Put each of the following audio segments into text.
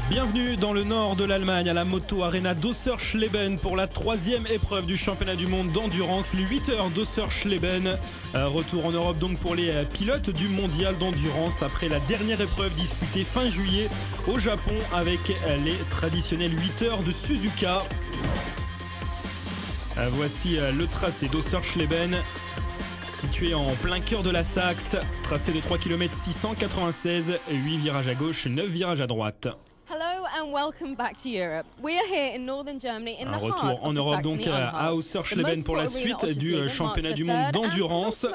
Bienvenue dans le nord de l'Allemagne à la Moto Arena d'Osserschleben pour la troisième épreuve du championnat du monde d'endurance, les 8 heures d'Osserschleben. Retour en Europe donc pour les pilotes du mondial d'endurance après la dernière épreuve disputée fin juillet au Japon avec les traditionnelles 8 heures de Suzuka. Voici le tracé d'Osserschleben, situé en plein cœur de la Saxe, tracé de 3 km 696, 8 virages à gauche, 9 virages à droite. Un retour en Europe donc à Osserschleben pour la suite du championnat du monde d'endurance.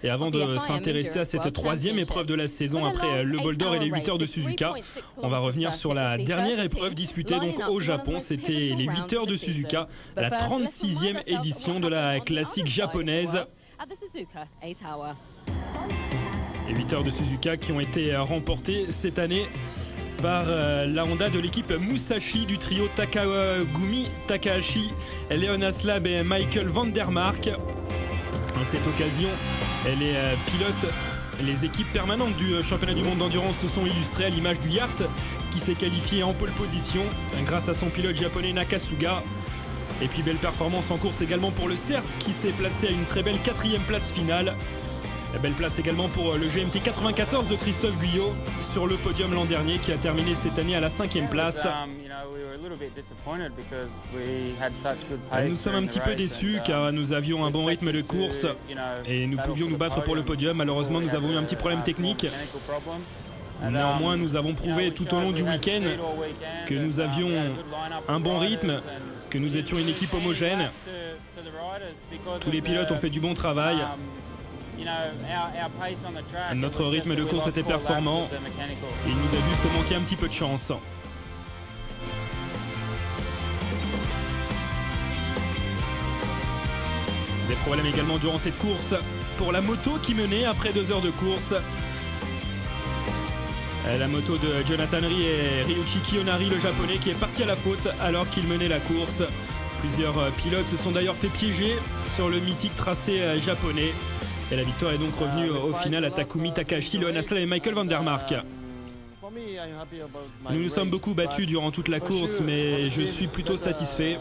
Et avant de s'intéresser à cette troisième épreuve de la saison après le bol d'or et les 8 heures de Suzuka, on va revenir sur la dernière épreuve disputée donc au Japon. C'était les 8 heures de Suzuka, la 36e édition de la classique japonaise. Les 8 heures de Suzuka qui ont été remportées cette année par la Honda de l'équipe Musashi du trio Takagumi Takahashi, Leon Aslab et Michael van der Mark. À cette occasion, les pilotes, les équipes permanentes du championnat du monde d'endurance se sont illustrées à l'image du Yacht qui s'est qualifié en pole position grâce à son pilote japonais Nakasuga. Et puis belle performance en course également pour le CERT qui s'est placé à une très belle 4e place finale. Belle place également pour le GMT 94 de Christophe Guyot sur le podium l'an dernier qui a terminé cette année à la 5e place. Nous sommes un petit peu déçus car nous avions un bon rythme de course et nous pouvions nous battre pour le podium. Malheureusement, nous avons eu un petit problème technique. Néanmoins, nous avons prouvé tout au long du week-end que nous avions un bon rythme, que nous étions une équipe homogène. Tous les pilotes ont fait du bon travail. Notre rythme de course était performant. Il nous a juste manqué un petit peu de chance. Des problèmes également durant cette course pour la moto qui menait après 2 heures de course. La moto de Jonathan Rie et Ryuichi Kiyonari, le japonais, qui est parti à la faute alors qu'il menait la course. Plusieurs pilotes se sont d'ailleurs fait piéger sur le mythique tracé japonais. Et la victoire est donc revenue au final à Takumi Takahashi, Leon Aslab et Michael van der Mark. Nous nous sommes beaucoup battus durant toute la course, mais je suis plutôt satisfait.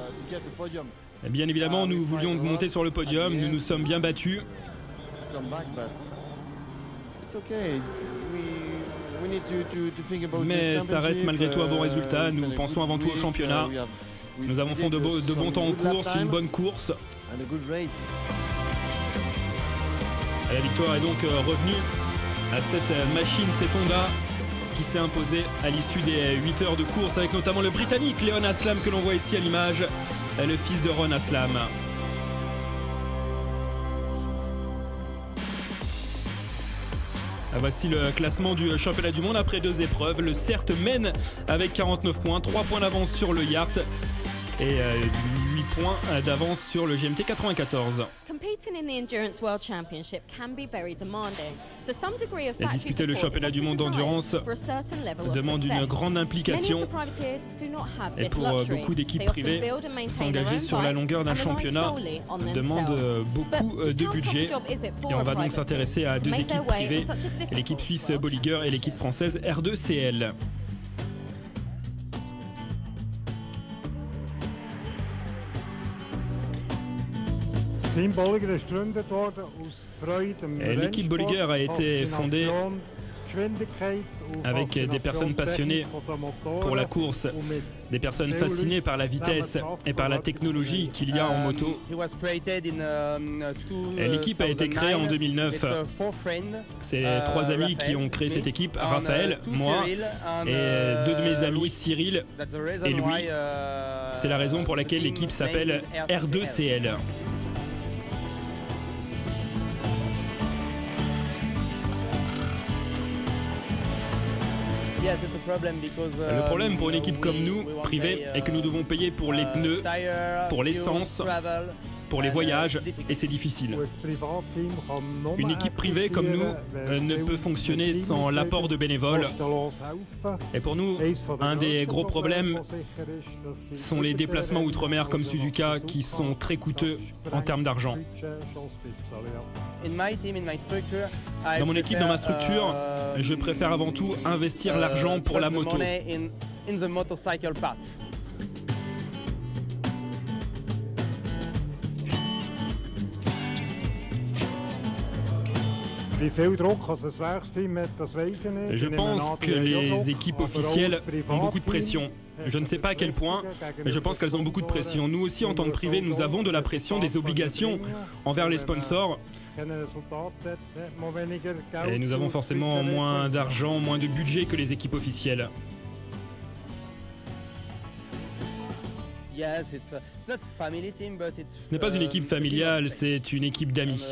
Bien évidemment, nous voulions monter sur le podium, nous nous sommes bien battus. Mais ça reste malgré tout un bon résultat. Nous pensons avant tout au championnat. Nous avons fait de bons temps en course, une bonne course. La victoire est donc revenue à cette machine, cette Honda qui s'est imposée à l'issue des 8 heures de course avec notamment le Britannique Leon Aslab que l'on voit ici à l'image, le fils de Ron Aslab. Voici le classement du championnat du monde après 2 épreuves. Le CERT mène avec 49 points, 3 points d'avance sur le Yacht et 8 points d'avance sur le GMT 94. Et disputer le championnat du monde d'endurance demande une grande implication. Et pour beaucoup d'équipes privées, s'engager sur la longueur d'un championnat demande beaucoup de budget. Et on va donc s'intéresser à 2 équipes privées, l'équipe suisse Bolliger et l'équipe française R2CL. L'équipe Bolliger a été fondée avec des personnes passionnées pour la course, des personnes fascinées par la vitesse et par la technologie qu'il y a en moto. L'équipe a été créée en 2009. C'est 3 amis qui ont créé cette équipe, Raphaël, moi et 2 de mes amis, Cyril et Louis. C'est la raison pour laquelle l'équipe s'appelle R2CL. Le problème pour une équipe comme nous, privée, est que nous devons payer pour les pneus, pour l'essence, pour les voyages, et c'est difficile. Une équipe privée comme nous ne peut fonctionner sans l'apport de bénévoles. Et pour nous, un des gros problèmes sont les déplacements outre-mer comme Suzuka qui sont très coûteux en termes d'argent. Dans mon équipe, dans ma structure, je préfère avant tout investir l'argent pour la moto. in the motorcycle parts. Je pense que les équipes officielles ont beaucoup de pression. Je ne sais pas à quel point, mais je pense qu'elles ont beaucoup de pression. Nous aussi, en tant que privé, nous avons de la pression, des obligations envers les sponsors. Et nous avons forcément moins d'argent, moins de budget que les équipes officielles. Ce n'est pas une équipe familiale, c'est une équipe d'amis.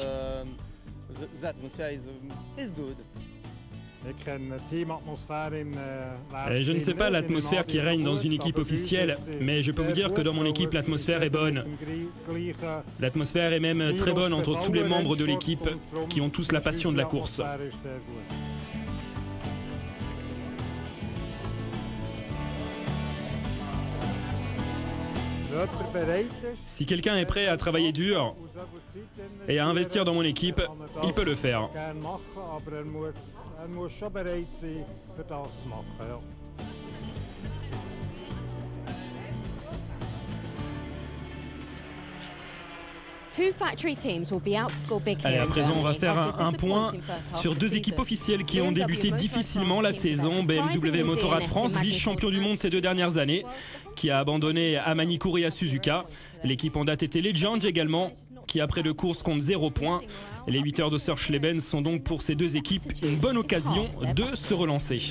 Je ne sais pas l'atmosphère qui règne dans une équipe officielle, mais je peux vous dire que dans mon équipe, l'atmosphère est bonne. L'atmosphère est même très bonne entre tous les membres de l'équipe qui ont tous la passion de la course. Si quelqu'un est prêt à travailler dur et à investir dans mon équipe, il peut le faire. Allez, à présent, on va faire un point sur deux équipes officielles qui ont débuté difficilement la saison. BMW Motorrad France, vice-champion du monde ces 2 dernières années, qui a abandonné à Manicourt et à Suzuka. L'équipe en date était Legend également, qui après 2 courses compte 0 points. Les 8 heures de Sörsleben sont donc pour ces deux équipes une bonne occasion de se relancer.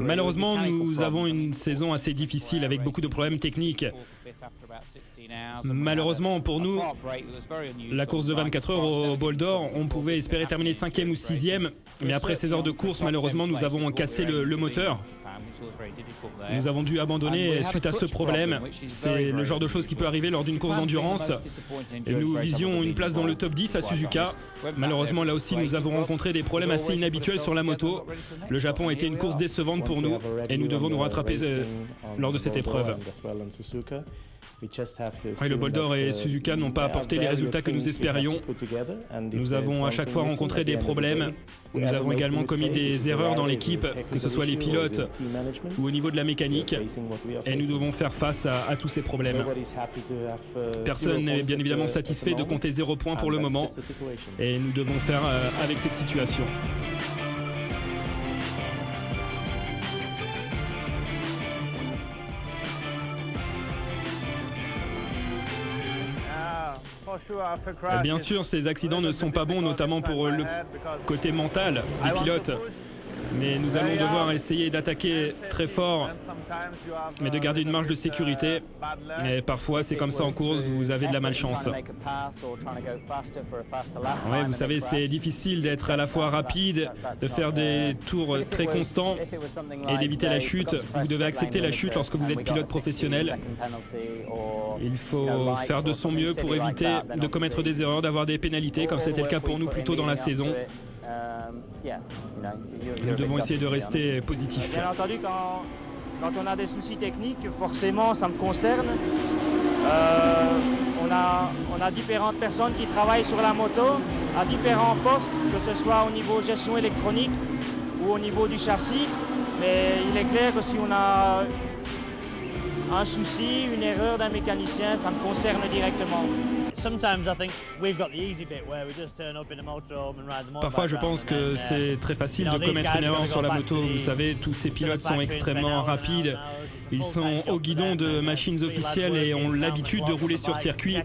Malheureusement, nous avons une saison assez difficile avec beaucoup de problèmes techniques. Malheureusement pour nous, la course de 24 heures au Bol d'Or, on pouvait espérer terminer 5e ou 6e, mais après 16 heures de course, malheureusement, nous avons cassé le moteur. Nous avons dû abandonner suite à ce problème. C'est le genre de choses qui peut arriver lors d'une course d'endurance. Et nous visions une place dans le top 10 à Suzuka. Malheureusement, là aussi, nous avons rencontré des problèmes assez inhabituels sur la moto. Le Japon a été une course décevante pour nous et nous devons nous rattraper lors de cette épreuve. Oui, le Bol d'Or et Suzuka n'ont pas apporté les résultats que nous espérions. Nous avons à chaque fois rencontré des problèmes. Nous avons également commis des erreurs dans l'équipe, que ce soit les pilotes ou au niveau de la mécanique. Et nous devons faire face à tous ces problèmes. Personne n'est bien évidemment satisfait de compter 0 points pour le moment. Et nous devons faire avec cette situation. Bien sûr, ces accidents ne sont pas bons, notamment pour le côté mental des pilotes. Mais nous allons devoir essayer d'attaquer très fort, mais de garder une marge de sécurité. Et parfois, c'est comme ça en course, vous avez de la malchance. Ouais, vous savez, c'est difficile d'être à la fois rapide, de faire des tours très constants et d'éviter la chute. Vous devez accepter la chute lorsque vous êtes pilote professionnel. Il faut faire de son mieux pour éviter de commettre des erreurs, d'avoir des pénalités, comme c'était le cas pour nous plus tôt dans la saison. Nous devons essayer de rester positifs. Bien entendu, quand on a des soucis techniques, forcément, ça me concerne. On a différentes personnes qui travaillent sur la moto à différents postes, que ce soit au niveau gestion électronique ou au niveau du châssis. Mais il est clair que si on a un souci, une erreur d'un mécanicien, ça me concerne directement. Parfois, je pense que c'est très facile de commettre une erreur sur la moto. Vous savez, tous ces pilotes sont extrêmement rapides. Ils sont au guidon de machines officielles et ont l'habitude de rouler sur circuit.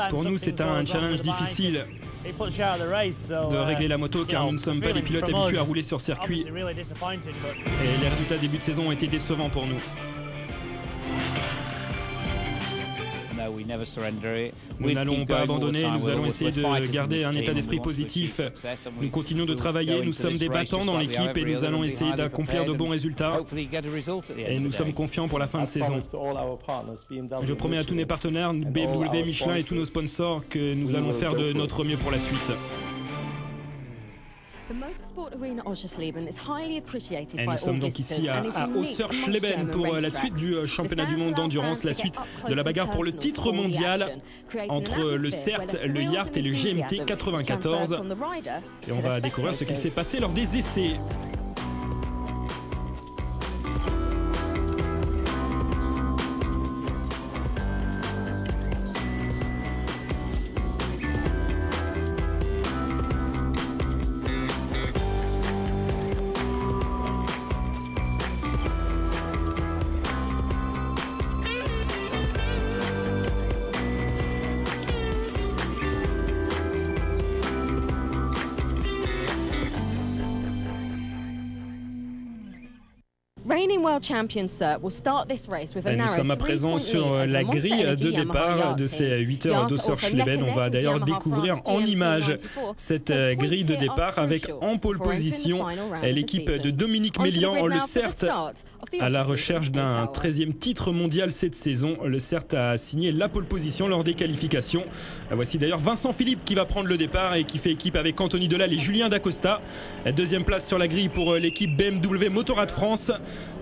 Pour nous, c'est un challenge difficile de régler la moto car nous ne sommes pas des pilotes habitués à rouler sur circuit. Et les résultats début de saison ont été décevants pour nous. Nous n'allons pas abandonner, nous allons essayer de garder un état d'esprit positif. Nous continuons de travailler, nous sommes des battants dans l'équipe et nous allons essayer d'accomplir de bons résultats. Et nous sommes confiants pour la fin de saison. Je promets à tous mes partenaires, BMW, Michelin et tous nos sponsors que nous allons faire de notre mieux pour la suite. Et nous sommes donc ici à Ossersleben pour la suite du championnat du monde d'endurance, la suite de la bagarre pour le titre mondial entre le CERT, le Yard et le GMT 94. Et on va découvrir ce qu'il s'est passé lors des essais. Nous sommes à présent sur la grille de départ de ces 8 heures d'Ossersleben. On va d'ailleurs découvrir en images cette grille de départ avec en pole position l'équipe de Dominique Mélian, le CERT, à la recherche d'un 13e titre mondial cette saison. Le CERT a signé la pole position lors des qualifications. Voici d'ailleurs Vincent Philippe qui va prendre le départ et qui fait équipe avec Anthony Delal et Julien Dacosta. Deuxième place sur la grille pour l'équipe BMW Motorrad France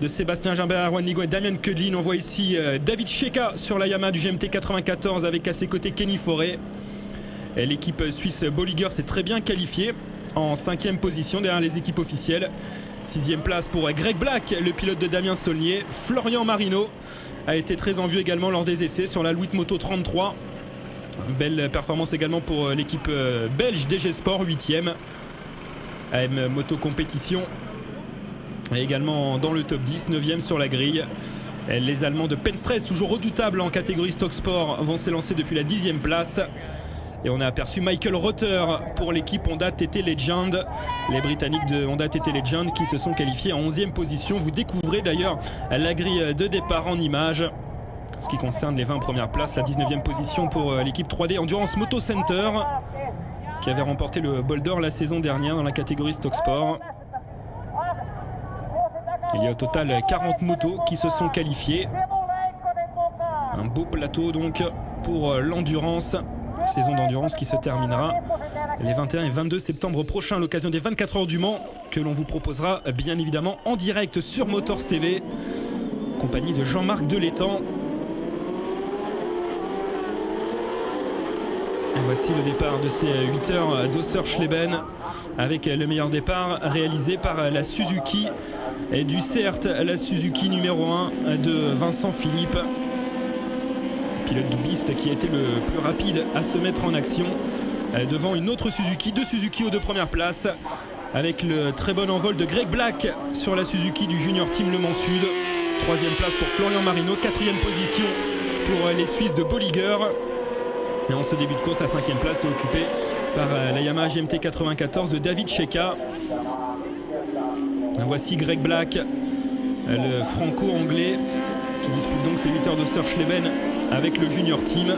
de Sébastien Gimbert, Erwan Ligon et Damien Kedlin. On voit ici David Cheka sur la Yamaha du GMT 94 avec à ses côtés Kenny Forêt. L'équipe suisse Bolliger s'est très bien qualifiée en 5e position derrière les équipes officielles. 6e place pour Greg Black, le pilote de Damien Saulnier. Florian Marino a été très en vue également lors des essais sur la Louis Moto 33. Belle performance également pour l'équipe belge DG Sport, 8e. AM Moto Compétition et également dans le top 10, 9e sur la grille. Les Allemands de Penstress, toujours redoutables en catégorie Stock Sport, vont s'élancer depuis la 10e place. Et on a aperçu Michael Rotter pour l'équipe Honda TT Legend. Les Britanniques de Honda TT Legend qui se sont qualifiés en 11e position. Vous découvrez d'ailleurs la grille de départ en images. Ce qui concerne les 20 premières places, la 19e position pour l'équipe 3D Endurance Moto Center qui avait remporté le bol d'or la saison dernière dans la catégorie Stock Sport. Il y a au total 40 motos qui se sont qualifiées. Un beau plateau donc pour l'endurance. Saison d'endurance qui se terminera les 21 et 22 septembre prochains à l'occasion des 24 heures du Mans que l'on vous proposera bien évidemment en direct sur Motors TV en compagnie de Jean-Marc Delétang. Et voici le départ de ces 8 heures d'Ossersleben avec le meilleur départ réalisé par la Suzuki et du CERT, la Suzuki numéro 1 de Vincent Philippe, pilote doubiste qui a été le plus rapide à se mettre en action devant une autre Suzuki, deux Suzuki aux deux premières places avec le très bon envol de Greg Black sur la Suzuki du Junior Team Le Mans Sud. 3e place pour Florian Marino, 4e position pour les Suisses de Bolliger. Et en ce début de course, la 5e place est occupée par la Yamaha GMT 94 de David Cheka. Voici Greg Black, le franco-anglais qui dispute donc ses 8 heures d'Ossersleben avec le Junior Team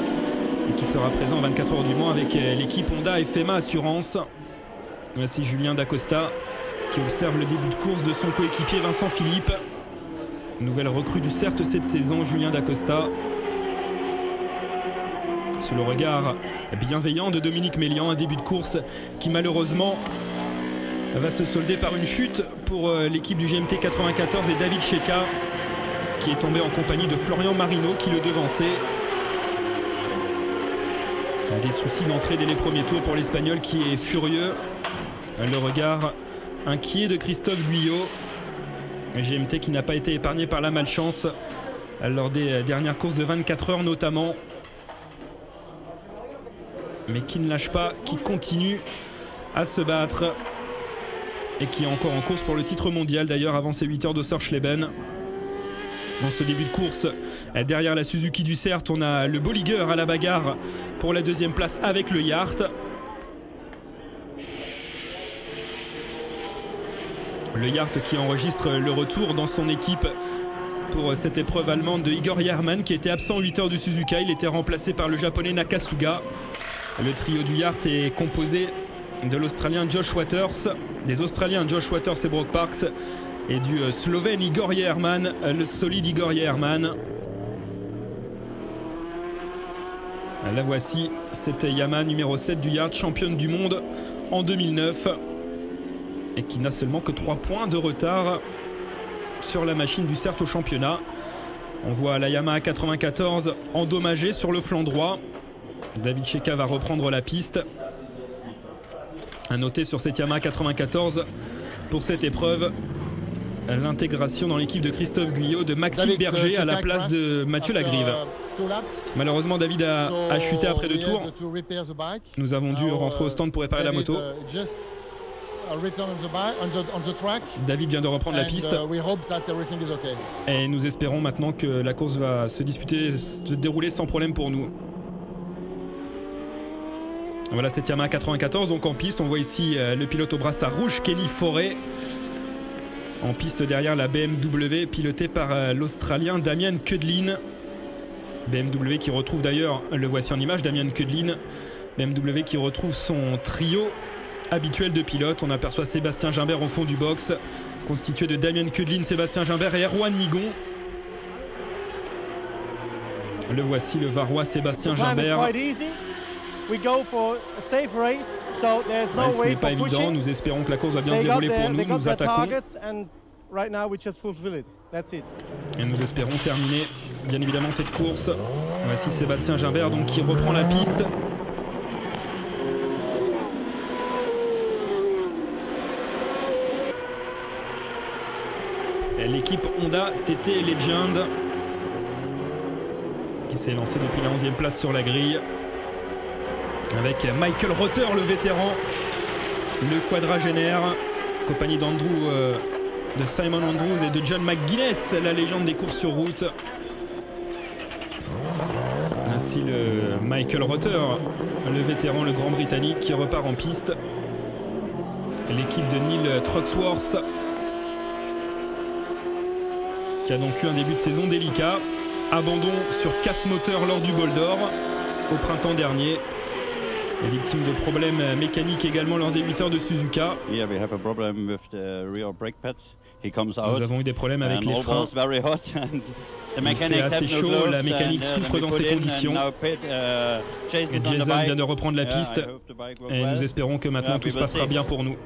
et qui sera présent 24 heures du Mans avec l'équipe Honda FMA Assurance. Voici Julien Dacosta qui observe le début de course de son coéquipier Vincent Philippe. Nouvelle recrue du CERT cette saison, Julien Dacosta. Sous le regard bienveillant de Dominique Mélian, un début de course qui malheureusement va se solder par une chute pour l'équipe du GMT 94 et David Cheka qui est tombé en compagnie de Florian Marino qui le devançait. Des soucis d'entrée dès les premiers tours pour l'Espagnol qui est furieux. Le regard inquiet de Christophe Guyot. GMT qui n'a pas été épargné par la malchance lors des dernières courses de 24 heures notamment. Mais qui ne lâche pas, qui continue à se battre. Et qui est encore en course pour le titre mondial d'ailleurs avant ces 8 heures d'Ossersleben. Dans ce début de course, derrière la Suzuki du CERT, on a le Bolliger à la bagarre pour la 2e place avec le Yard. Le Yard qui enregistre le retour dans son équipe pour cette épreuve allemande de Igor Yerman qui était absent 8 heures du Suzuka. Il était remplacé par le japonais Nakasuga. Le trio du Yard est composé de l'Australien Josh Waters, des Australiens Josh Waters et Brock Parks et du Slovène Igor Yerman, le solide Igor Yerman. La voici, cette Yamaha numéro 7 du Yard, championne du monde en 2009. et qui n'a seulement que 3 points de retard sur la machine du CERT au championnat. On voit la Yamaha 94 endommagée sur le flanc droit. David Cheka va reprendre la piste. À noter sur cette Yamaha 94 pour cette épreuve l'intégration dans l'équipe de Christophe Guyot de Maxime Berger à la place de Mathieu Lagrive. Malheureusement, David a chuté après 2 tours. Nous avons dû rentrer au stand pour réparer la moto. David vient de reprendre la piste et nous espérons maintenant que la course va se dérouler sans problème pour nous. Voilà cette Yamaha 94 donc en piste. On voit ici le pilote au brassard rouge, Kenny Forêt, en piste derrière la BMW pilotée par l'Australien Damien Cudlin. BMW qui retrouve d'ailleurs, le voici en image, Damien Cudlin. BMW qui retrouve son trio habituel de pilotes. On aperçoit Sébastien Gimbert au fond du box, constitué de Damien Cudlin, Sébastien Gimbert et Erwan Nigon. Le voici, le Varois Sébastien Gimbert. Ce n'est pas évident, nous espérons que la course va bien se dérouler pour nous. Nous attaquons et nous espérons terminer bien évidemment cette course. Voici Sébastien Gimbert donc, qui reprend la piste. L'équipe Honda TT Legend qui s'est lancée depuis la 11e place sur la grille avec Michael Rother, le vétéran, le quadragénaire, compagnie de Simon Andrews et de John McGuinness, la légende des courses sur route. Ainsi le Michael Rother, le vétéran, le grand britannique qui repart en piste. L'équipe de Neil Truxworth qui a donc eu un début de saison délicat. Abandon sur casse moteur lors du Bol d'Or au printemps dernier. Et victime de problèmes mécaniques également lors des 8 heures de Suzuka. Nous avons eu des problèmes avec les freins. Il fait assez chaud, la mécanique souffre dans ces conditions. Et Jason vient de reprendre la piste et nous espérons que maintenant tout se passera bien pour nous.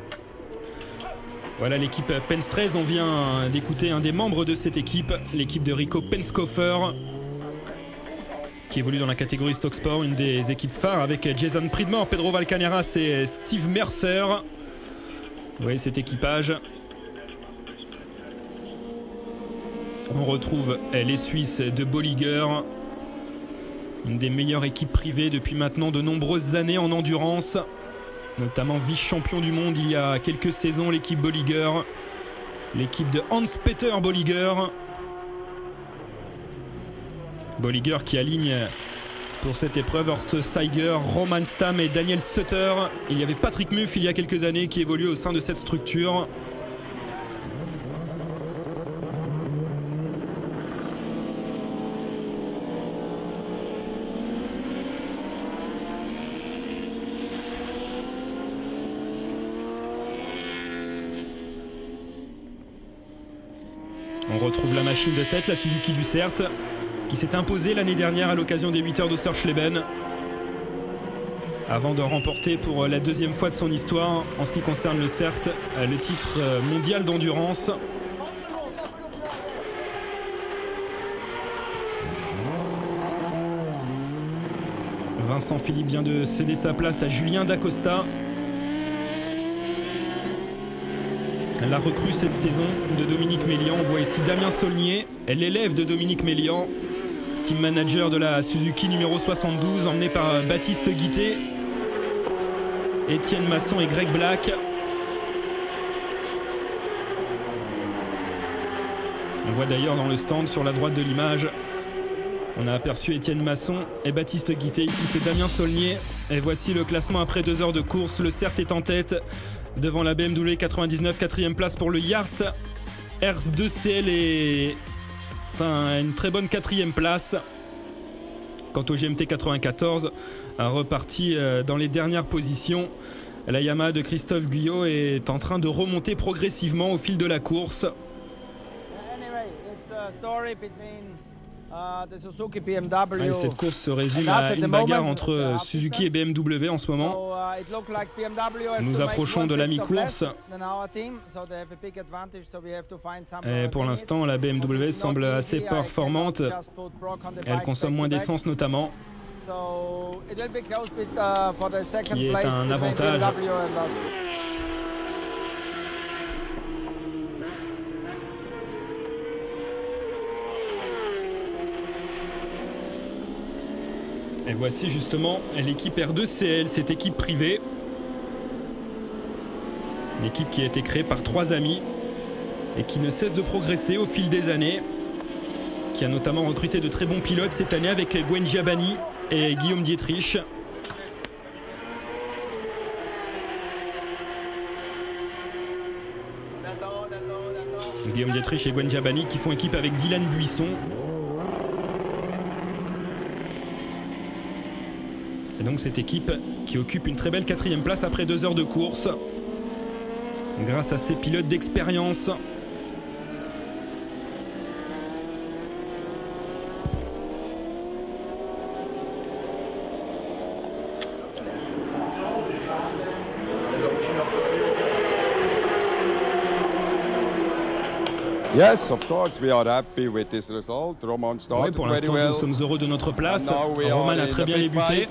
Voilà l'équipe Penske 13, on vient d'écouter un des membres de cette équipe, l'équipe de Rico Penskofer, qui évolue dans la catégorie Stock Sport, une des équipes phares avec Jason Pridmore, Pedro Valcaneras et Steve Mercer. Vous voyez cet équipage. On retrouve les Suisses de Bolliger, une des meilleures équipes privées depuis maintenant de nombreuses années en endurance, notamment vice-champion du monde il y a quelques saisons, l'équipe Bolliger, l'équipe de Hans-Peter Bolliger. Bolliger qui aligne pour cette épreuve Horst Seiger, Roman Stam et Daniel Sutter. Il y avait Patrick Muff il y a quelques années qui évoluait au sein de cette structure. On retrouve la machine de tête, la Suzuki du CERT, qui s'est imposée l'année dernière à l'occasion des 8 heures de Surschleben, avant de remporter pour la 2e fois de son histoire, en ce qui concerne le CERT, le titre mondial d'endurance. Vincent Philippe vient de céder sa place à Julien Dacosta. La recrue cette saison de Dominique Mélian. On voit ici Damien Saulnier, l'élève de Dominique Mélian, team manager de la Suzuki numéro 72, emmené par Baptiste Guité, Étienne Masson et Greg Black. On voit d'ailleurs dans le stand sur la droite de l'image, on a aperçu Étienne Masson et Baptiste Guité. Ici c'est Damien Saulnier. Et voici le classement après 2 heures de course. Le CERT est en tête devant la BMW 99, 4e place pour le Yacht. R2CL est une très bonne 4e place. Quant au GMT 94, reparti dans les dernières positions. La Yamaha de Christophe Guyot est en train de remonter progressivement au fil de la course. Allez, cette course se résume à une bagarre entre Suzuki et BMW en ce moment. Nous approchons de la mi-course. Et pour l'instant, la BMW semble assez performante. Elle consomme moins d'essence notamment, qui est un avantage. Et voici justement l'équipe R2CL, cette équipe privée. Une équipe qui a été créée par 3 amis et qui ne cesse de progresser au fil des années. Qui a notamment recruté de très bons pilotes cette année avec Gwen Giabani et Guillaume Dietrich. Guillaume Dietrich et Gwen Giabani qui font équipe avec Dylan Buisson. Et donc cette équipe qui occupe une très belle 4e place après 2 heures de course. Grâce à ses pilotes d'expérience. Yes, of course, we are happy with this result. Roman started oui, pour l'instant, nous sommes heureux de notre place. Roman a très bien débuté.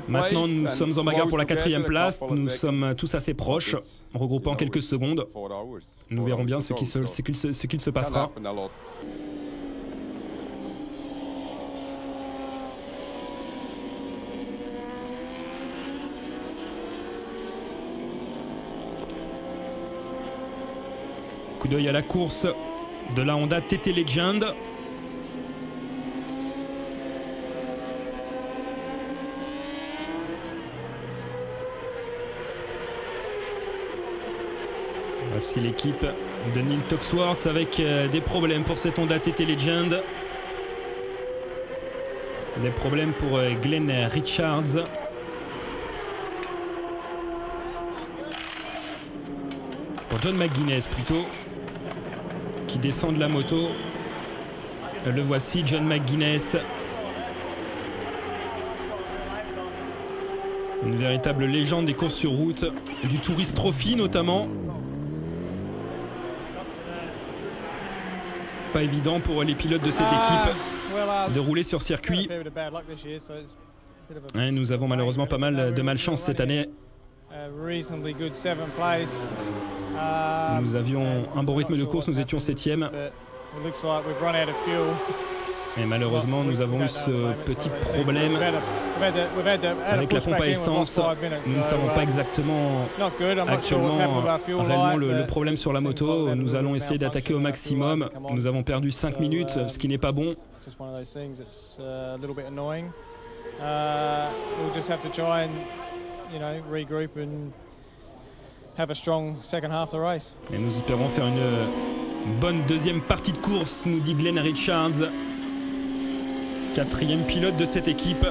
Maintenant, nous sommes en bagarre pour la 4e place. Nous sommes tous assez proches, regroupant quelques secondes. Nous verrons bien ce qu'il se passera. Coup d'œil à la course de la Honda TT Legend. Voici l'équipe de Neil Toxworth avec des problèmes pour cette Honda TT Legend. Des problèmes pour Glenn Richards. Pour John McGuinness plutôt, qui descend de la moto. Le voici, John McGuinness. Une véritable légende des courses sur route, du Tourist Trophy notamment. Pas évident pour les pilotes de cette équipe de rouler sur circuit. Et nous avons malheureusement pas mal de malchance cette année. Nous avions un bon rythme de course, nous étions 7e. Et malheureusement, nous avons eu ce petit problème avec la pompe à essence. Nous ne savons pas exactement actuellement réellement le problème sur la moto. Nous allons essayer d'attaquer au maximum. Nous avons perdu 5 minutes, ce qui n'est pas bon. Et nous espérons faire une bonne deuxième partie de course, nous dit Glenn Richards, 4e pilote de cette équipe.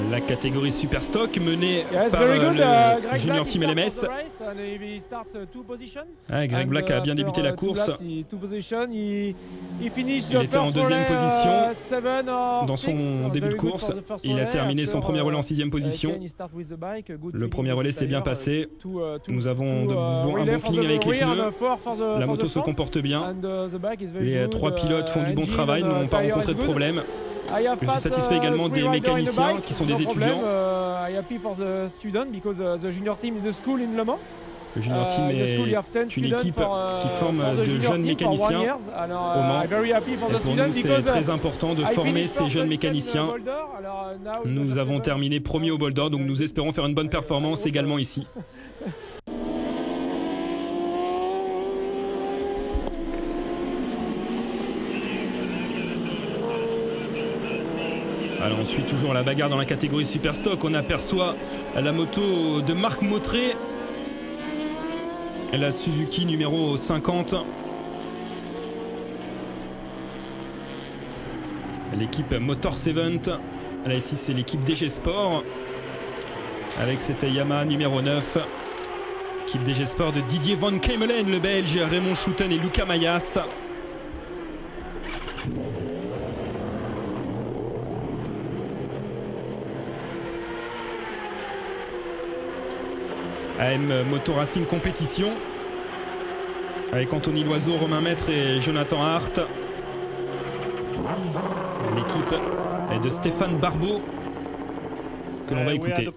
La catégorie Super Stock menée par le Junior Team LMS. Greg Black a bien débuté la course. Il était en 2e position dans son début de course. Il a terminé son premier relais en 6e position. Le premier relais s'est bien passé. Nous avons un bon feeling avec les pneus. La moto se comporte bien. Les 3 pilotes font du bon travail, n'ont pas rencontré de problème. Je suis satisfait également des mécaniciens qui sont des étudiants. Le Junior Team est une équipe qui forme de jeunes mécaniciens au Mans. Et pour nous, c'est très important de former ces jeunes mécaniciens. Nous avons terminé premier au Boulder, donc nous espérons faire une bonne performance également ici. Alors on suit toujours la bagarre dans la catégorie Super Stock. On aperçoit la moto de Marc Mautré, la Suzuki numéro 50. L'équipe Motor 7. Là ici c'est l'équipe DG Sport avec cette Yamaha numéro 9. L'équipe DG Sport de Didier Van Kemelen, le Belge, Raymond Schouten et Luca Mayas. AM Moto Racing Compétition avec Anthony Loiseau, Romain Maître et Jonathan Hart. L'équipe est de Stéphane Barbeau que l'on va écouter.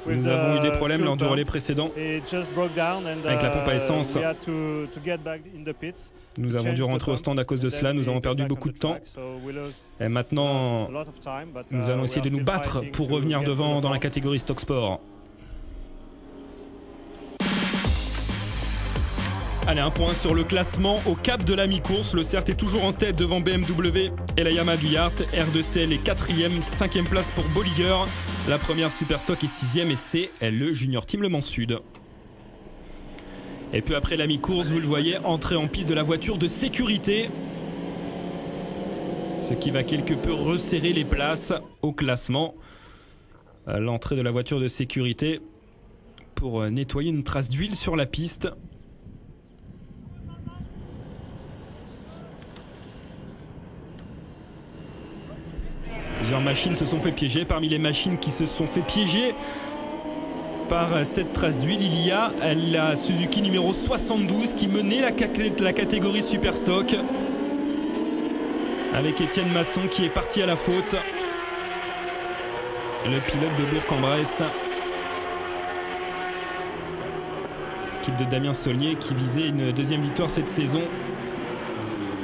Nous avons eu des problèmes lors du relais précédent avec la pompe à essence. Nous avons dû rentrer au stand à cause de cela. Nous avons perdu beaucoup de temps. Et maintenant, nous allons essayer de nous battre pour revenir devant dans la catégorie Stock Sport. Allez, un point sur le classement au cap de la mi-course. Le CERT est toujours en tête devant BMW et la Yamaha du Yacht. R2CL est 4e, 5e place pour Bolliger. La première Superstock est 6e et c'est le Junior Team Le Mans Sud. Et peu après la mi-course, vous le voyez, entrée en piste de la voiture de sécurité. Ce qui va quelque peu resserrer les places au classement. L'entrée de la voiture de sécurité pour nettoyer une trace d'huile sur la piste. Plusieurs machines se sont fait piéger. Parmi les machines qui se sont fait piéger par cette trace d'huile, il y a la Suzuki numéro 72 qui menait la catégorie Superstock avec Étienne Masson qui est parti à la faute. Le pilote de Bourg-en-Bresse. Équipe de Damien Saulnier qui visait une deuxième victoire cette saison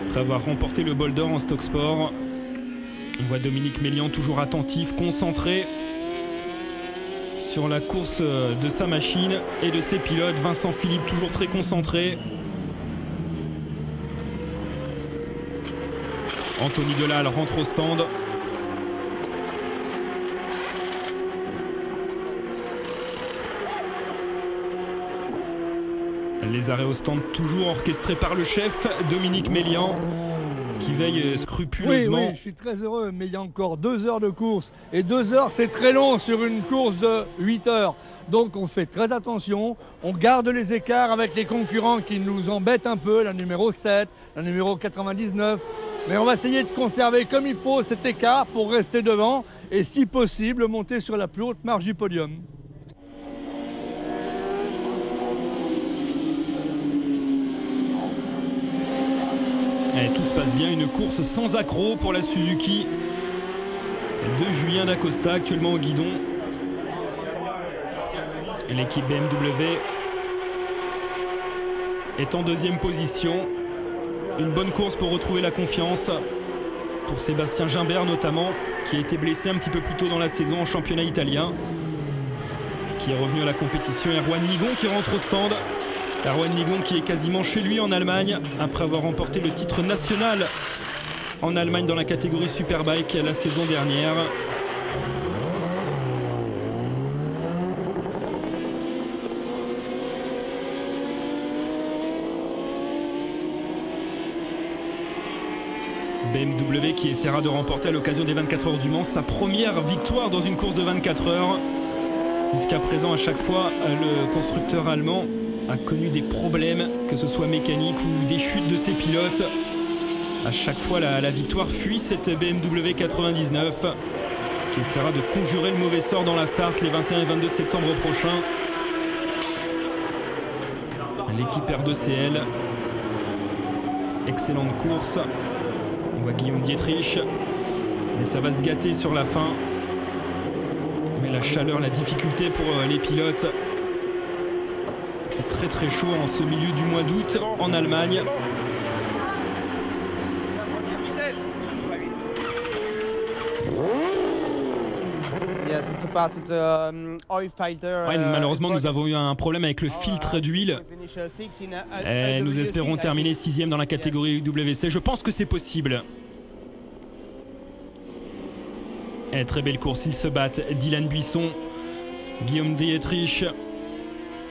après avoir remporté le bol d'or en Stock Sport. On voit Dominique Mélian toujours attentif, concentré sur la course de sa machine et de ses pilotes. Vincent Philippe toujours très concentré. Anthony Delal rentre au stand. Les arrêts au stand toujours orchestrés par le chef Dominique Mélian, qui veille scrupuleusement. Oui, je suis très heureux, mais il y a encore 2 heures de course. Et 2 heures, c'est très long sur une course de 8 heures. Donc on fait très attention, on garde les écarts avec les concurrents qui nous embêtent un peu, la numéro 7, la numéro 99. Mais on va essayer de conserver comme il faut cet écart pour rester devant et si possible monter sur la plus haute marge du podium. Et tout se passe bien, une course sans accroc pour la Suzuki de Julien Dacosta actuellement au guidon. L'équipe BMW est en deuxième position. Une bonne course pour retrouver la confiance pour Sébastien Gimbert notamment, qui a été blessé un petit peu plus tôt dans la saison en championnat italien, qui est revenu à la compétition. Erwan Nigon qui rentre au stand. Erwan Nigon qui est quasiment chez lui en Allemagne après avoir remporté le titre national en Allemagne dans la catégorie Superbike la saison dernière. BMW qui essaiera de remporter à l'occasion des 24 heures du Mans sa première victoire dans une course de 24 heures. Jusqu'à présent, à chaque fois, le constructeur allemand a connu des problèmes, que ce soit mécanique ou des chutes de ses pilotes. À chaque fois, la victoire fuit cette BMW 99 qui essaiera de conjurer le mauvais sort dans la Sarthe les 21 et 22 septembre prochains. L'équipe R2CL, excellente course. On voit Guillaume Dietrich, mais ça va se gâter sur la fin. Mais la chaleur, la difficulté pour les pilotes. Il fait très très chaud en ce milieu du mois d'août en Allemagne. Malheureusement, nous avons eu un problème avec le filtre d'huile. Nous espérons terminer 6e dans la catégorie WC. Je pense que c'est possible. Très belle course, ils se battent. Dylan Buisson, Guillaume Dietrich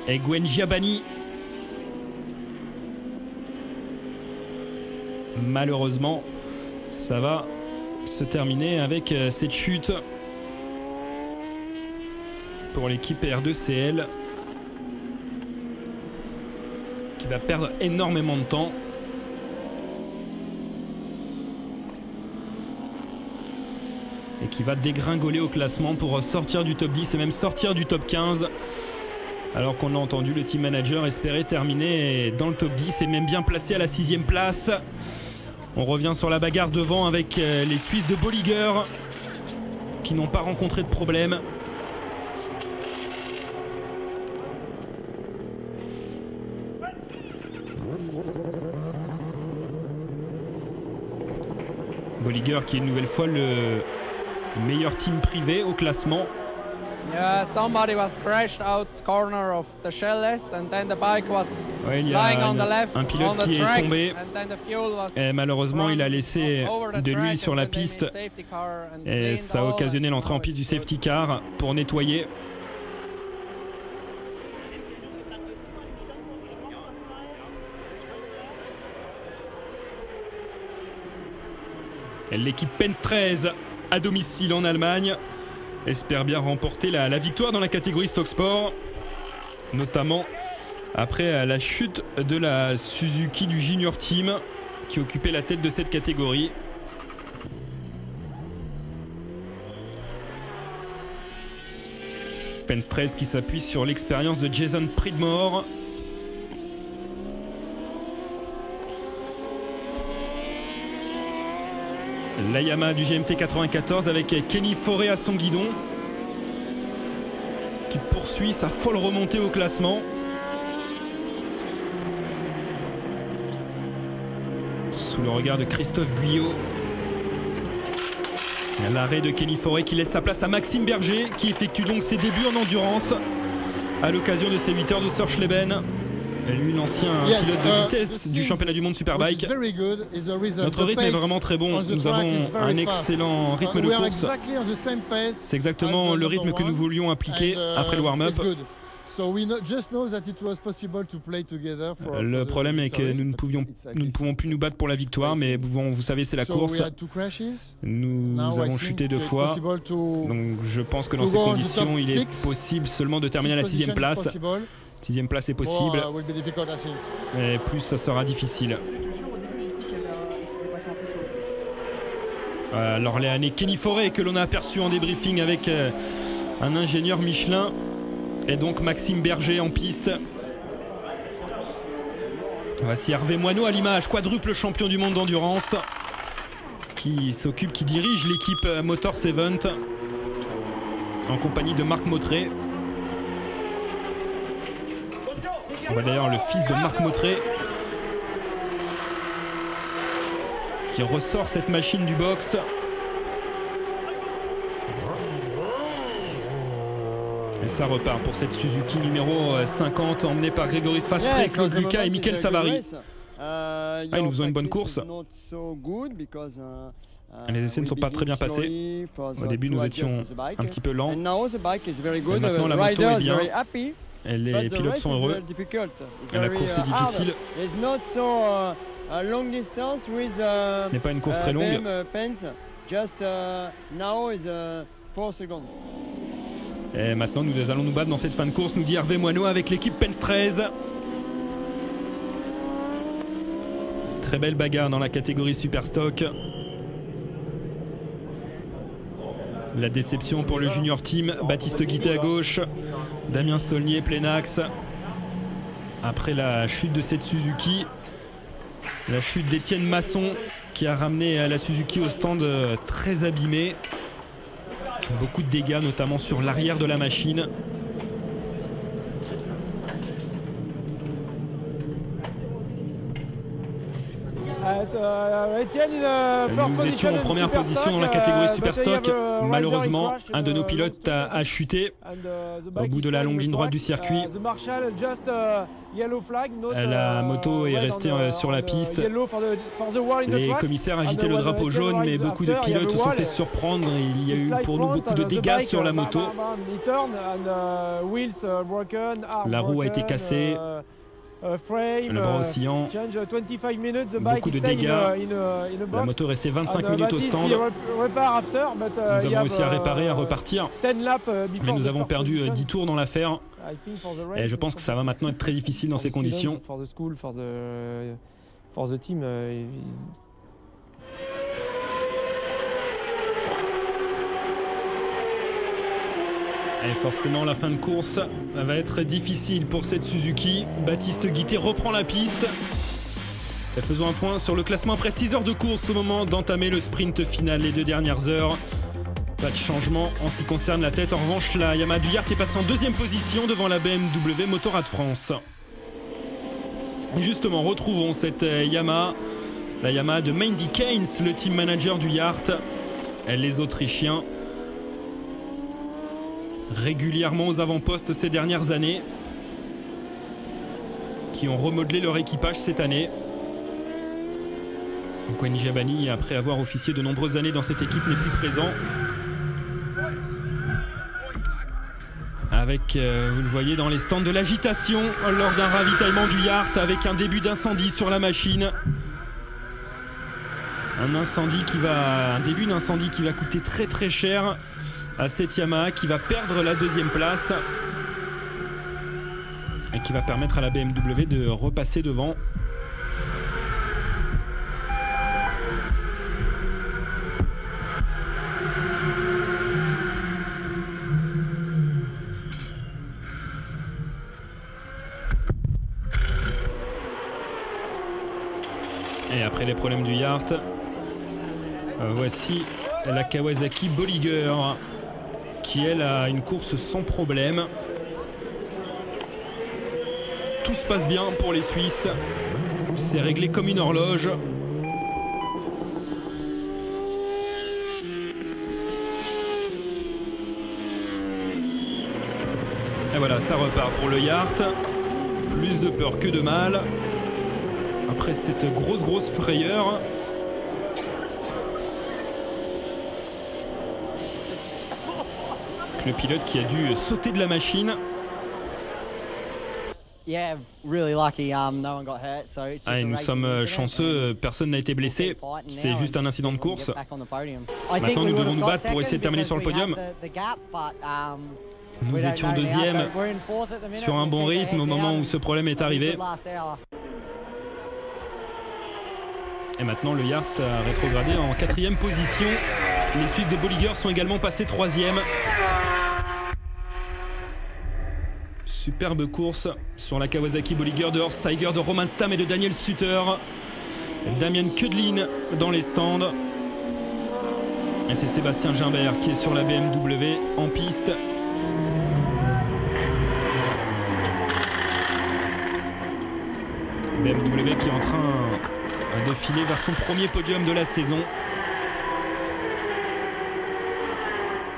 et Gwen Giabani. Malheureusement, ça va se terminer avec cette chute pour l'équipe R2CL. qui va perdre énormément de temps. Et qui va dégringoler au classement pour sortir du top 10 et même sortir du top 15. Alors qu'on l'a entendu, le team manager espérait terminer dans le top 10 et même bien placé à la 6e place. On revient sur la bagarre devant avec les Suisses de Bolliger qui n'ont pas rencontré de problème. Bolliger qui est une nouvelle fois le meilleur team privé au classement. Yeah, somebody was crashed out corner of the shellless and then the bike was Il y lying on a the left un pilote on the qui track, est tombé and then the fuel was et malheureusement il a laissé over the de track l'huile sur and la then they piste need safety car and et cleaned ça a all occasionné and l'entrée en now piste du it's good. safety car pour nettoyer. L'équipe Penske 13 à domicile en Allemagne espère bien remporter la victoire dans la catégorie Stock Sport, notamment après la chute de la Suzuki du Junior Team qui occupait la tête de cette catégorie. Penske 13 qui s'appuie sur l'expérience de Jason Pridmore. La Yamaha du GMT 94 avec Kenny Forêt à son guidon qui poursuit sa folle remontée au classement. Sous le regard de Christophe Guyot. L'arrêt de Kenny Forêt qui laisse sa place à Maxime Berger qui effectue donc ses débuts en endurance à l'occasion de ses 8 heures de Surschleben. Lui, l'ancien pilote de vitesse du championnat du monde Superbike. Notre rythme est vraiment très bon. Nous avons un excellent rythme de course. C'est exactement le rythme que nous voulions appliquer après le warm-up. Le problème est que nous ne pouvons plus nous battre pour la victoire, mais bon, vous savez, c'est la course. Nous avons chuté 2 fois. Donc je pense que dans ces conditions, il est possible seulement de terminer à la 6e place. 6e place est possible, mais plus ça sera difficile. L'Orléanais Kenny Forêt que l'on a aperçu en débriefing avec un ingénieur Michelin et donc Maxime Berger en piste. Voici Hervé Moineau à l'image, quadruple champion du monde d'endurance qui dirige l'équipe Motors Event en compagnie de Marc Mautré. On voit d'ailleurs le fils de Marc Mautré qui ressort cette machine du box. Et ça repart pour cette Suzuki numéro 50 emmenée par Grégory Fastré, Claude Lucas et Michael Savary. Ils nous faisons une bonne course. Les essais ne sont pas très bien passés. Au début nous étions un petit peu lents. Et maintenant la moto est bien. Et les pilotes sont heureux. Et la course est difficile. Ce n'est pas une course très longue. Et maintenant nous allons nous battre dans cette fin de course, nous dit Hervé Moineau avec l'équipe Penske 13. Très belle bagarre dans la catégorie Superstock. La déception pour le junior team, Baptiste Guité à gauche, Damien Saulnier plein axe. Après la chute de cette Suzuki, la chute d'Étienne Masson qui a ramené la Suzuki au stand très abîmé. Beaucoup de dégâts notamment sur l'arrière de la machine. Nous étions en première position dans la catégorie Superstock. Malheureusement, un de nos pilotes a chuté au bout de la longue ligne droite du circuit. La moto est restée sur la piste. Les commissaires agitaient le drapeau jaune, mais beaucoup de pilotes se sont fait surprendre. Il y a eu pour nous beaucoup de dégâts sur la moto. La roue a été cassée. Le bras oscillant, beaucoup de dégâts. La moto est restée 25 minutes au stand. Nous avons réussi à réparer, à repartir, mais nous avons perdu 10 tours dans l'affaire. Et je pense que ça va maintenant être très difficile dans ces conditions. Et forcément, la fin de course va être difficile pour cette Suzuki. Baptiste Guittet reprend la piste. Et faisons un point sur le classement après 6 heures de course au moment d'entamer le sprint final, les 2 dernières heures. Pas de changement en ce qui concerne la tête. En revanche, la Yamaha du Yard est passée en 2e position devant la BMW Motorrad France. Et justement, retrouvons cette Yamaha, la Yamaha de Mandy Keynes, le team manager du Yard. Les Autrichiens, régulièrement aux avant-postes ces dernières années, qui ont remodelé leur équipage cette année. Koen Jabani, après avoir officié de nombreuses années dans cette équipe, n'est plus présent. Avec, vous le voyez dans les stands, de l'agitation lors d'un ravitaillement du Yard, avec un début d'incendie sur la machine. Un début d'incendie qui va coûter très très cher à cette Yamaha, qui va perdre la 2e place et qui va permettre à la BMW de repasser devant. Et après les problèmes du Yard, voici la Kawasaki Bolliger, qui elle a une course sans problème. Tout se passe bien pour les Suisses. C'est réglé comme une horloge. Et voilà, ça repart pour le Yard. Plus de peur que de mal. Après cette grosse frayeur. Le pilote qui a dû sauter de la machine. Et nous sommes chanceux, personne n'a été blessé. C'est juste un incident de course. Maintenant, nous devons nous battre pour essayer de terminer sur le podium. Nous étions 2e sur un bon rythme au moment où ce problème est arrivé. Et maintenant, le Yard a rétrogradé en 4e position. Les Suisses de Bolliger sont également passés 3e. Superbe course sur la Kawasaki Bolliger de Horst Seiger, de Roman Stam et de Daniel Suter. Damien Ködlin dans les stands. Et c'est Sébastien Gimbert qui est sur la BMW en piste. BMW qui est en train de filer vers son premier podium de la saison.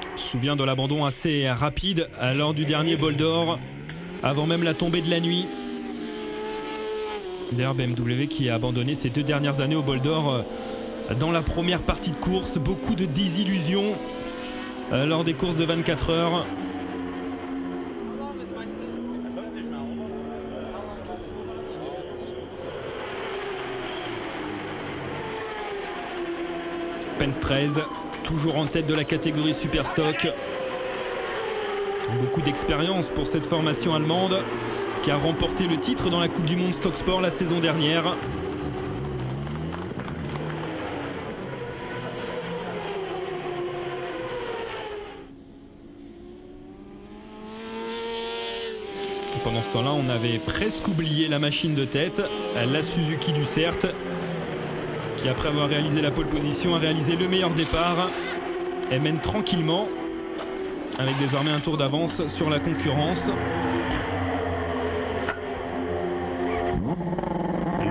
Je me souviens de l'abandon assez rapide lors du dernier bol d'or, avant même la tombée de la nuit. D'ailleurs, BMW qui a abandonné ces 2 dernières années au bol d'or dans la première partie de course. Beaucoup de désillusions lors des courses de 24 heures. Penz 13, toujours en tête de la catégorie Superstock. Beaucoup d'expérience pour cette formation allemande qui a remporté le titre dans la Coupe du Monde Stock Sport la saison dernière. Pendant ce temps-là, on avait presque oublié la machine de tête, la Suzuki du CERT, qui après avoir réalisé la pole position a réalisé le meilleur départ et mène tranquillement avec désormais un tour d'avance sur la concurrence.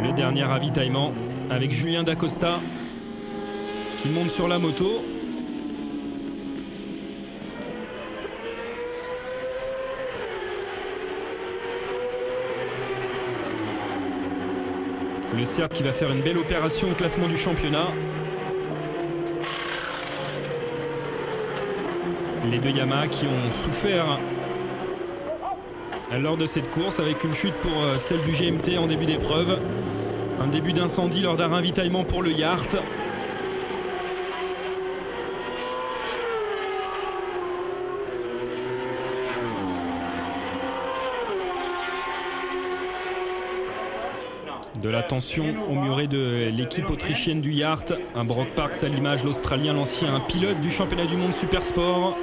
Le dernier ravitaillement avec Julien Dacosta qui monte sur la moto. Le Serbe qui va faire une belle opération au classement du championnat. Les 2 Yamaha qui ont souffert lors de cette course avec une chute pour celle du GMT en début d'épreuve. Un début d'incendie lors d'un ravitaillement pour le Yard. De la tension au muret de l'équipe autrichienne du Yacht. Un Brock Parks à l'image, l'Australien, l'ancien pilote du championnat du monde Supersport.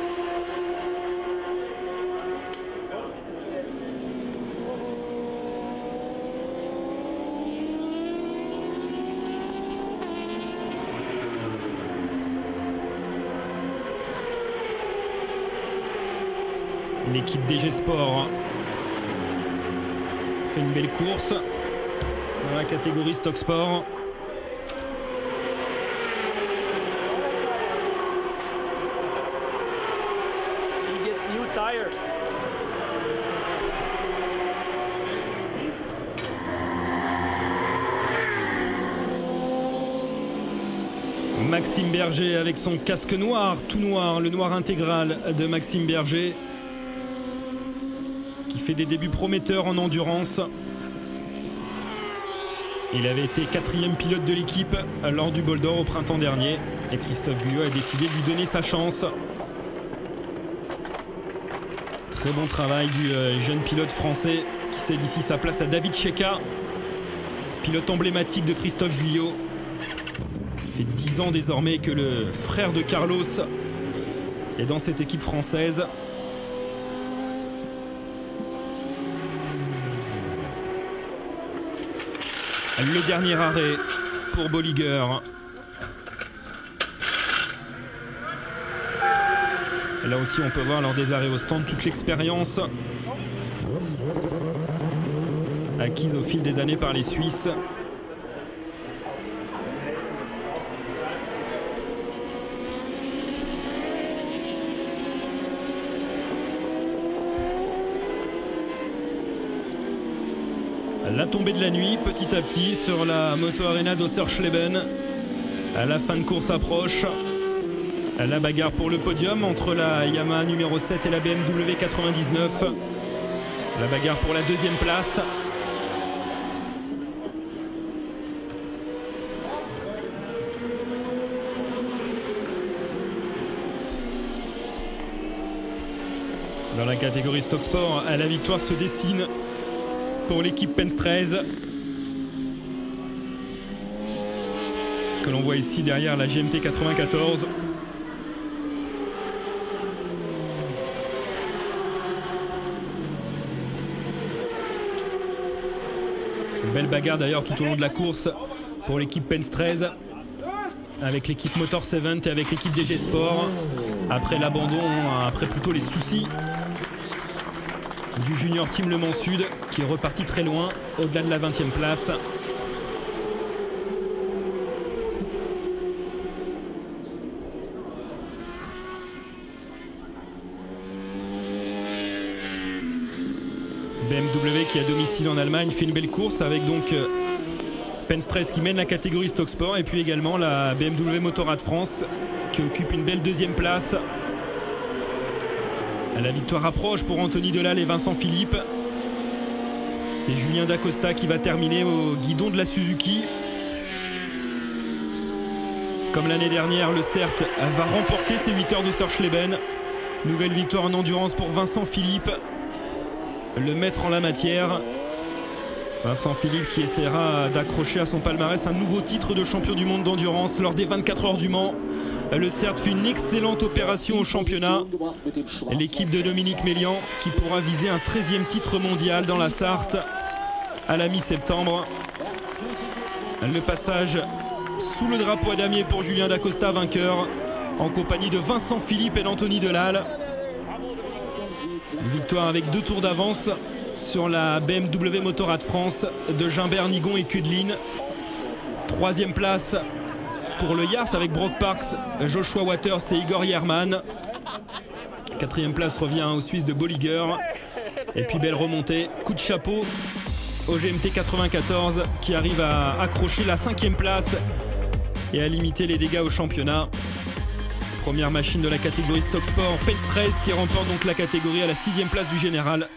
L'équipe DG Sport fait une belle course dans la catégorie Stock Sport. He gets new tires. Maxime Berger avec son casque noir, tout noir, le noir intégral de Maxime Berger, qui fait des débuts prometteurs en endurance. Il avait été 4e pilote de l'équipe lors du Bol d'Or au printemps dernier. Et Christophe Guyot a décidé de lui donner sa chance. Très bon travail du jeune pilote français qui cède ici sa place à David Cheka, pilote emblématique de Christophe Guyot. Ça fait 10 ans désormais que le frère de Carlos est dans cette équipe française. Le dernier arrêt pour Bolliger. Là aussi on peut voir lors des arrêts au stand toute l'expérience acquise au fil des années par les Suisses. La tombée de la nuit petit à petit sur la Moto Arena d'Osserschleben. La fin de course approche. La bagarre pour le podium entre la Yamaha numéro 7 et la BMW 99. La bagarre pour la 2e place. Dans la catégorie Stock Sport, la victoire se dessine pour l'équipe Penske 13, que l'on voit ici derrière la GMT 94. Une belle bagarre d'ailleurs tout au long de la course pour l'équipe Penske 13 avec l'équipe Motor 7 et avec l'équipe DG Sport, après l'abandon, après plutôt les soucis du junior Team Le Mans Sud qui est reparti très loin au-delà de la 20e place. BMW qui à domicile en Allemagne fait une belle course avec donc Penske 13 qui mène la catégorie Stock Sport et puis également la BMW Motorrad France qui occupe une belle 2e place. La victoire approche pour Anthony Delal et Vincent Philippe. C'est Julien Dacosta qui va terminer au guidon de la Suzuki. Comme l'année dernière, le CERT va remporter ses 8 heures de Osserschleben. Nouvelle victoire en endurance pour Vincent Philippe, le maître en la matière. Vincent Philippe qui essaiera d'accrocher à son palmarès un nouveau titre de champion du monde d'endurance lors des 24 heures du Mans. Le CERT fait une excellente opération au championnat. L'équipe de Dominique Mélian qui pourra viser un 13e titre mondial dans la Sarthe à la mi-septembre. Le passage sous le drapeau à damier pour Julien Dacosta, vainqueur, en compagnie de Vincent Philippe et d'Anthony Delal. Une victoire avec 2 tours d'avance sur la BMW Motorrad France de Gimbert Nigon et Kudlin. 3e place pour le Yacht avec Brock Parks, Joshua Waters et Igor Yerman. 4e place revient aux Suisses de Bolliger. Et puis belle remontée, coup de chapeau au GMT 94 qui arrive à accrocher la 5e place et à limiter les dégâts au championnat. Première machine de la catégorie Stock Sport, Penske 13 qui remporte donc la catégorie à la 6e place du général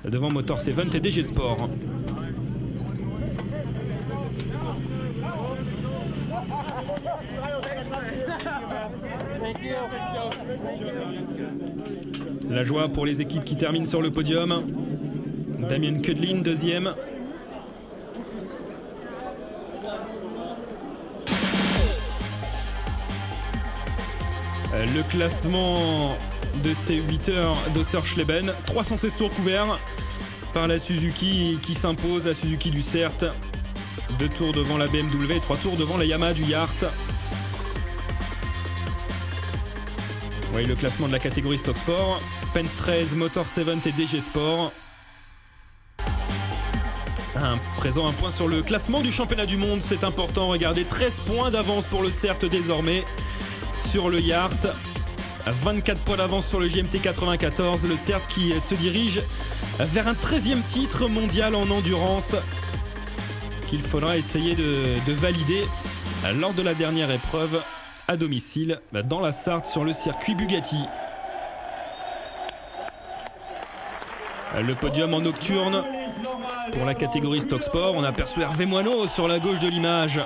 devant Motor 7 et DG Sport. La joie pour les équipes qui terminent sur le podium. Damien Kudlin 2e. Le classement de ces 8 heures d'Ossersleben, 316 tours couverts par la Suzuki qui s'impose, la Suzuki du CERT. 2 tours devant la BMW et 3 tours devant la Yamaha du Yart. Oui, le classement de la catégorie Stock Sport. Penske 13, Motor 7 et DG Sport. Présent un point sur le classement du championnat du monde, c'est important. Regardez, 13 points d'avance pour le CERT désormais sur le Yart. 24 points d'avance sur le GMT 94. Le CERT qui se dirige vers un 13e titre mondial en endurance qu'il faudra essayer de valider lors de la dernière épreuve à domicile dans la Sarthe sur le circuit Bugatti. Le podium en nocturne pour la catégorie Stock Sport. On aperçoit Hervé Moineau sur la gauche de l'image.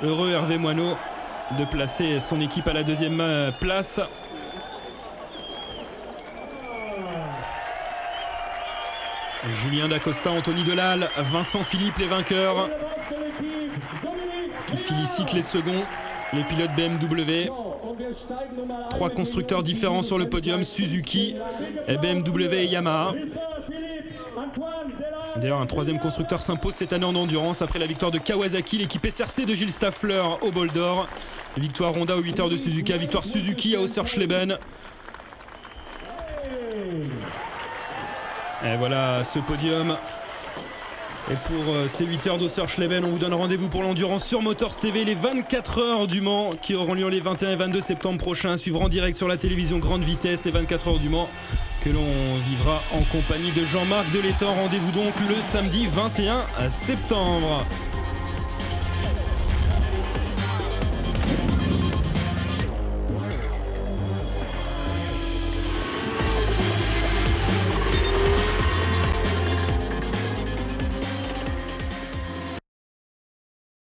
Heureux Hervé Moineau de placer son équipe à la 2e place. Julien Dacosta, Anthony Delal, Vincent Philippe, les vainqueurs, qui félicitent les seconds, les pilotes BMW. 3 constructeurs différents sur le podium, Suzuki, BMW et Yamaha. D'ailleurs, un 3e constructeur s'impose cette année en endurance après la victoire de Kawasaki, l'équipe SRC de Gilles Staffler au bol d'or. Victoire Honda aux 8 heures de Suzuka, victoire Suzuki à Ossersleben. Et voilà ce podium. Et pour ces 8 heures d'Ossersleben, on vous donne rendez-vous pour l'endurance sur Motors TV, les 24 heures du Mans qui auront lieu les 21 et 22 septembre prochains. Suivre en direct sur la télévision Grande Vitesse, les 24 heures du Mans que l'on vivra en compagnie de Jean-Marc Delettan. Rendez-vous donc le samedi 21 septembre.